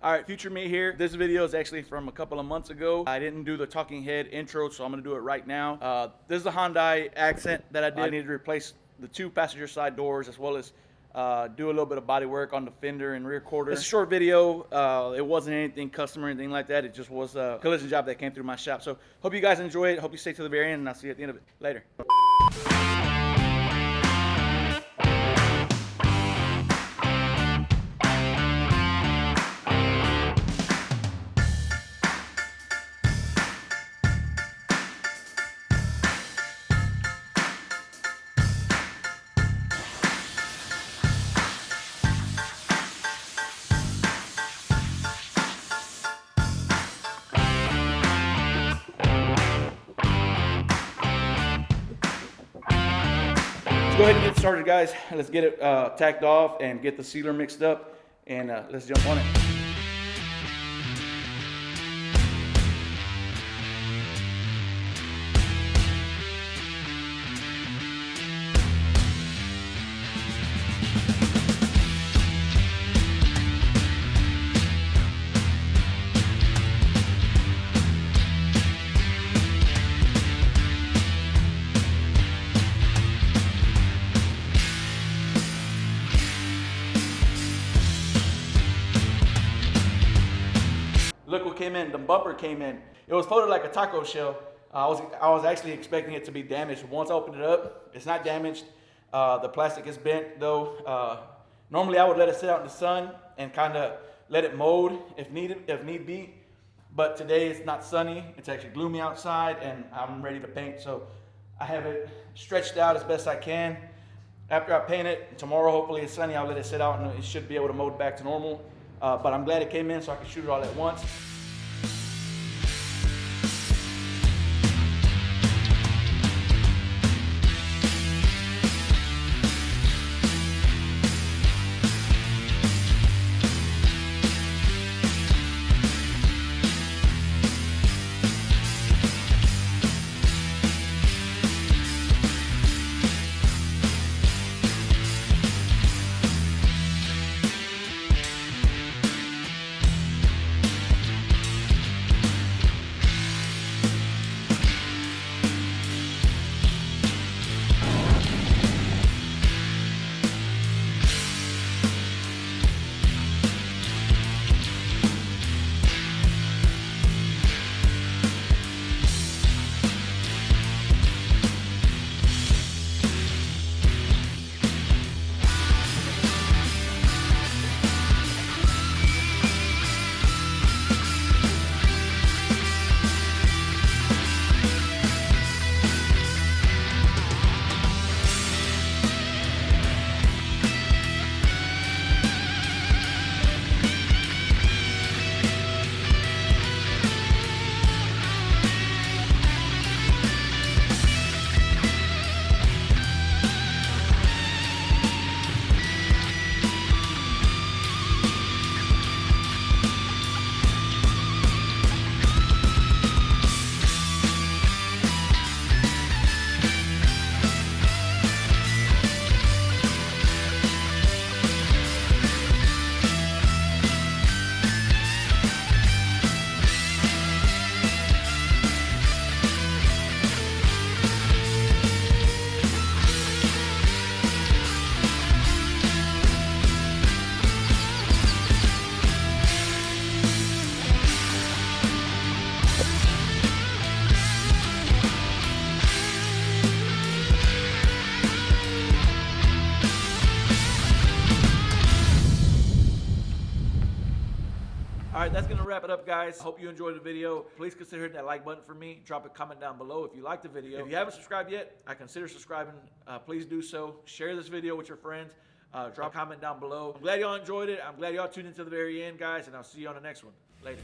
All right, future me here. This video is actually from a couple of months ago. I didn't do the talking head intro, so I'm gonna do it right now. This is a Hyundai Accent that I did. I needed to replace the 2 passenger side doors as well as do a little bit of body work on the fender and rear quarter. It's a short video. It wasn't anything custom or anything like that. It just was a collision job that came through my shop. So hope you guys enjoy it. Hope you stay to the very end, and I'll see you at the end of it. Later. Go ahead and get started, guys. Let's get it tacked off and get the sealer mixed up, and let's jump on it. Look what came in. The bumper came in. It was folded like a taco shell. I was actually expecting it to be damaged. Once I opened it up, it's not damaged. The plastic is bent though. Normally I would let it sit out in the sun and kind of let it mold if need be. But today it's not sunny. It's actually gloomy outside, and I'm ready to paint. So I have it stretched out as best I can. After I paint it, tomorrow hopefully it's sunny, I'll let it sit out and it should be able to mold back to normal. But I'm glad it came in so I can shoot it all at once. All right, that's gonna wrap it up, guys. Hope you enjoyed the video. Please consider hitting that like button for me. Drop a comment down below if you liked the video. If you haven't subscribed yet, I consider subscribing. Please do so. Share this video with your friends. Drop a comment down below. I'm glad y'all enjoyed it. I'm glad y'all tuned into the very end, guys, and I'll see you on the next one. Later.